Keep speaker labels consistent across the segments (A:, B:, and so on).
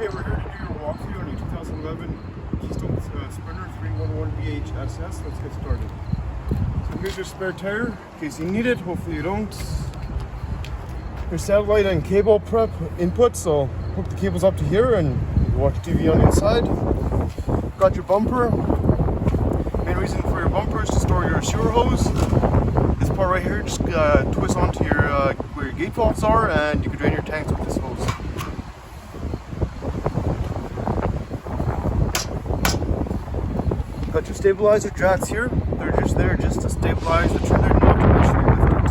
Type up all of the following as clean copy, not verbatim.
A: Okay, we're here to do your walkthrough on your 2011 Keystone Sprinter 311BH SS. Let's get started. So here's your spare tire, in case you need it. Hopefully you don't. Your satellite and cable prep input, so hook the cables up to here and you can watch TV on the inside. Got your bumper. Main reason for your bumper is to store your sewer hose. This part right here just twists onto your where your gate valves are, and you can drain your tanks with this hose. Got your stabilizer jacks here. They're just there just to stabilize the trailer, not to actually lift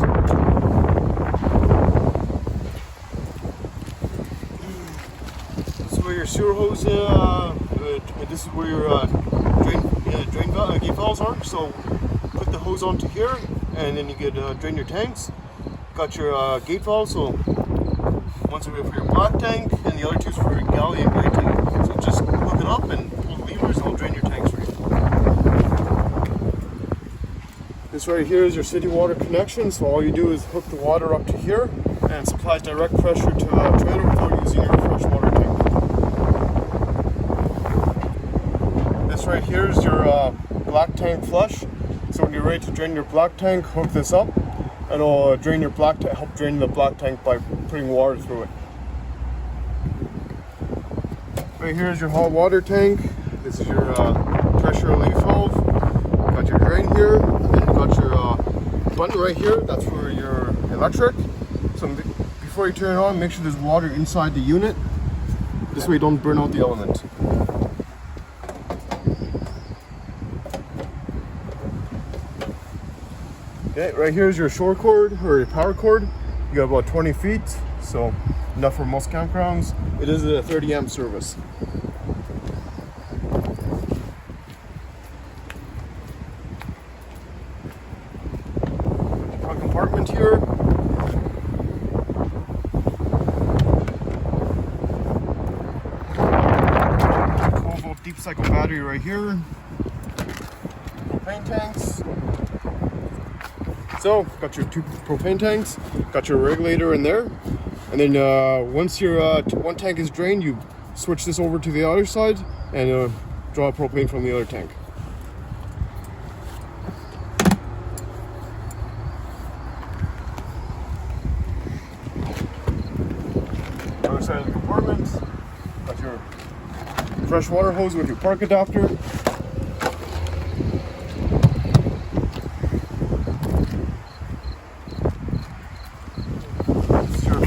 A: it. This is where your sewer hose, this is where your gate valves are. So put the hose onto here, and then you get drain your tanks. Got your gate valve, so one's for your black tank, and the other two's for your galley and gray tank. So just hook it up and pull the levers, and it'll drain your tanks for you. This right here is your city water connection, so all you do is hook the water up to here and supplies direct pressure to the trailer without using your fresh water tank. This right here is your black tank flush. So when you're ready to drain your black tank, hook this up and it'll drain your black tank, help drain the black tank by putting water through it. Right here is your hot water tank. This is your pressure relief valve. Got your drain here, and then you got your button right here. That's for your electric. So before you turn it on, make sure there's water inside the unit. This way you don't burn out the element. Okay, right here is your shore cord or your power cord. You got about 20 feet, so enough for most campgrounds. It is a 30 amp service. Compartment here. 12-volt deep cycle battery right here. Propane tanks. So, got your 2 propane tanks, got your regulator in there, and then once your one tank is drained, you switch this over to the other side and draw propane from the other tank. Other side of the compartment, got your fresh water hose with your park adapter.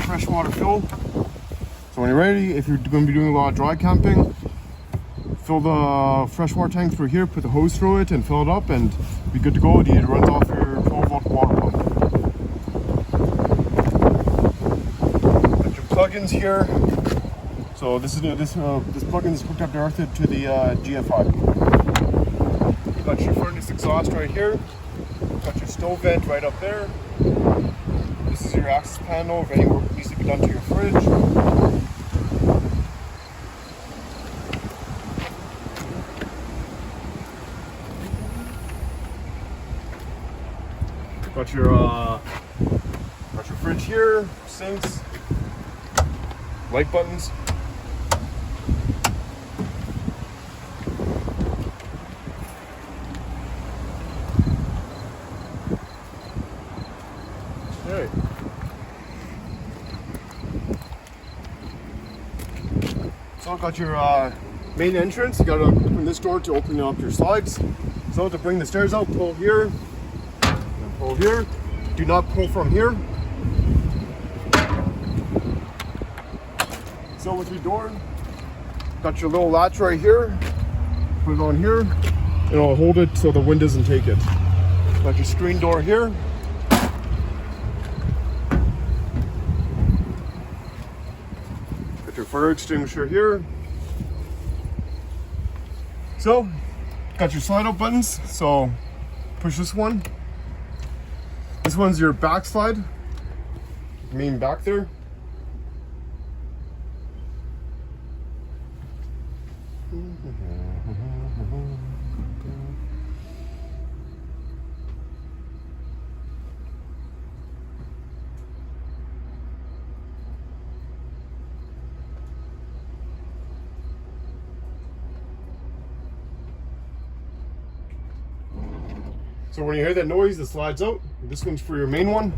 A: Freshwater fill. So when you're ready, if you're going to be doing a lot of dry camping, fill the freshwater tank through here, put the hose through it and fill it up, and be good to go. It runs off your 12-volt water pump. Got your plugins here. So this plugin is hooked up directly to the GFI. Got your furnace exhaust right here. Got your stove vent right up there. This is your access panel if any work needs to be done to your fridge. Got your fridge here, sinks, light buttons. Okay. So got your main entrance. You gotta open this door to open up your slides. So to bring the stairs out, pull here and pull here. Do not pull from here. So with your door, got your little latch right here. Put it on here and I'll hold it so the wind doesn't take it. Got your screen door here. Your fire extinguisher here. So, got your slide out buttons. So, push this one. This one's your backslide. Main back there. So when you hear that noise, it slides out. This one's for your main one.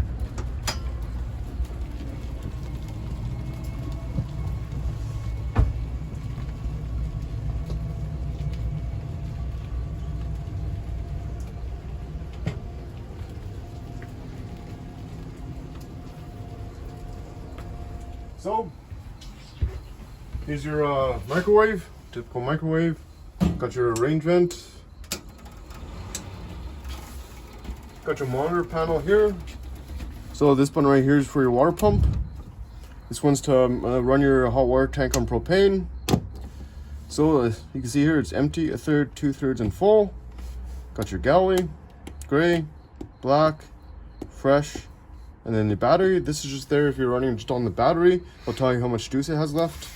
A: So here's your microwave, typical microwave. Got your range vent. Got your monitor panel here. So this one right here is for your water pump. This one's to run your hot water tank on propane. So you can see here it's empty, a third, 2/3, and full. Got your galley, gray, black, fresh, and then the battery. This is just there if you're running just on the battery. I'll tell you how much juice it has left.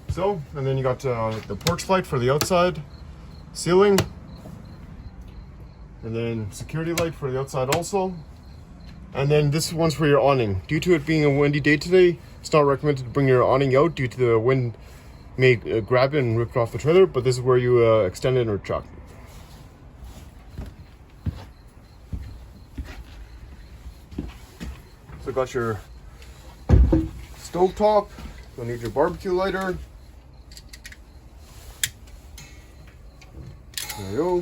A: So, and then you got the porch light for the outside, ceiling, and then security light for the outside also. And then this one's for your awning. Due to it being a windy day today, it's not recommended to bring your awning out due to the wind may grab it and rip it off the trailer, but this is where you extend it or chuck. So got your stove top. You'll need your barbecue lighter. There you go.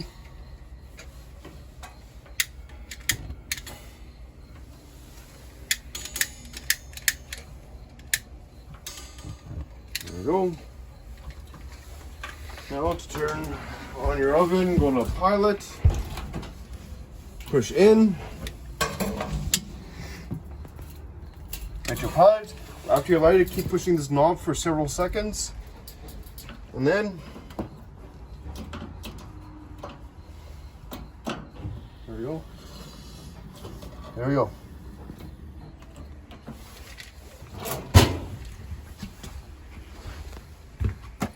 A: There you go. Now to turn on your oven, go to pilot, push in. At your pilot. After you light it, keep pushing this knob for several seconds, and then there we go. There we go.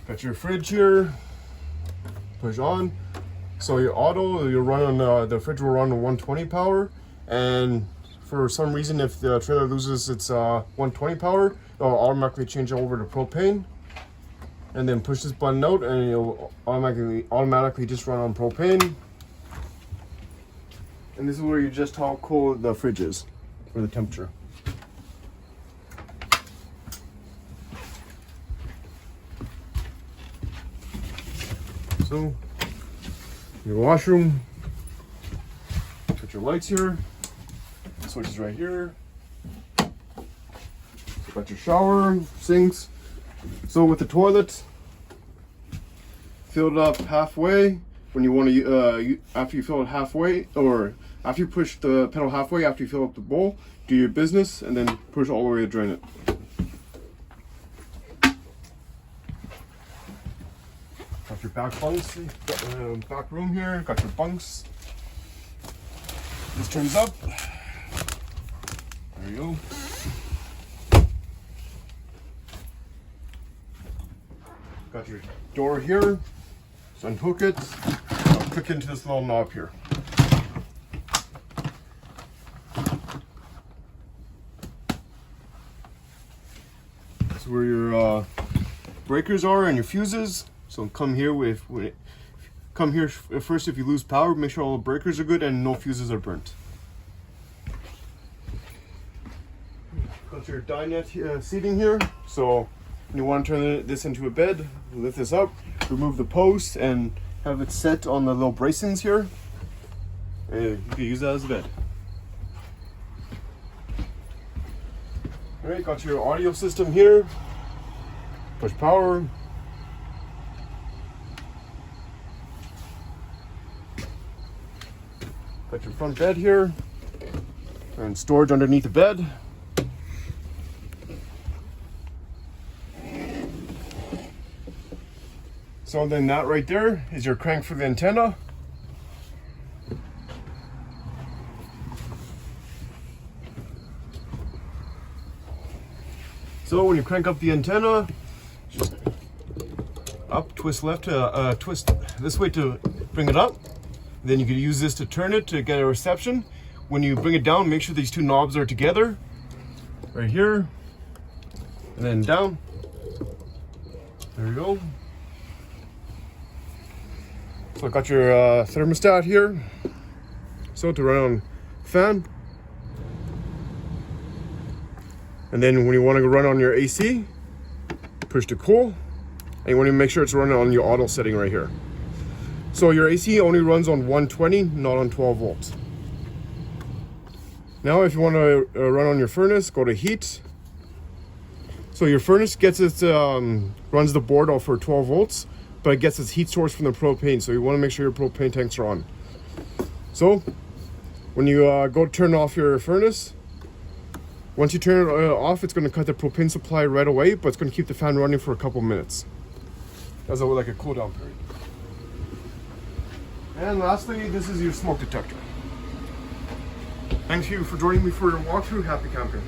A: Got your fridge here. Push on. So your auto, you'll run on the fridge will run on 120 power, and for some reason, if the trailer loses its 120 power, it'll automatically change over to propane. And then push this button out, and it'll automatically just run on propane. And this is where you adjust how cold the fridge is for the temperature. So, your washroom. Put your lights here. Switch is right here. So got your shower, sinks. So with the toilet, fill it up halfway. When you want to, after you fill it halfway, or after you push the pedal halfway, after you fill up the bowl, do your business, and then push all the way to drain it. Got your back bunks, back room here. Got your bunks. This turns up. There you go. Got your door here. So unhook it. I'll click into this little knob here. That's where your breakers are and your fuses. So come here first if you lose power. Make sure all the breakers are good and no fuses are burnt. Got your dinette seating here. So when you want to turn this into a bed, lift this up, remove the post, and have it set on the little bracings here. And you can use that as a bed. Alright, got your audio system here. Push power. Got your front bed here. And storage underneath the bed. So then that right there is your crank for the antenna. So when you crank up the antenna, just up, twist left to twist this way to bring it up. Then you can use this to turn it to get a reception. When you bring it down, make sure these two knobs are together. Right here, and then down. There you go. So I got your thermostat here. So to run on fan. And then when you want to run on your AC, push to cool. And you want to make sure it's running on your auto setting right here. So your AC only runs on 120, not on 12 volts. Now if you want to run on your furnace, go to heat. So your furnace gets its, runs the board off for 12 volts, but it gets its heat source from the propane. So you want to make sure your propane tanks are on. So when you go turn off your furnace, once you turn it off, it's going to cut the propane supply right away, but it's going to keep the fan running for a couple minutes. That's like a cool down period. And lastly, this is your smoke detector. Thank you for joining me for your walkthrough. Happy camping.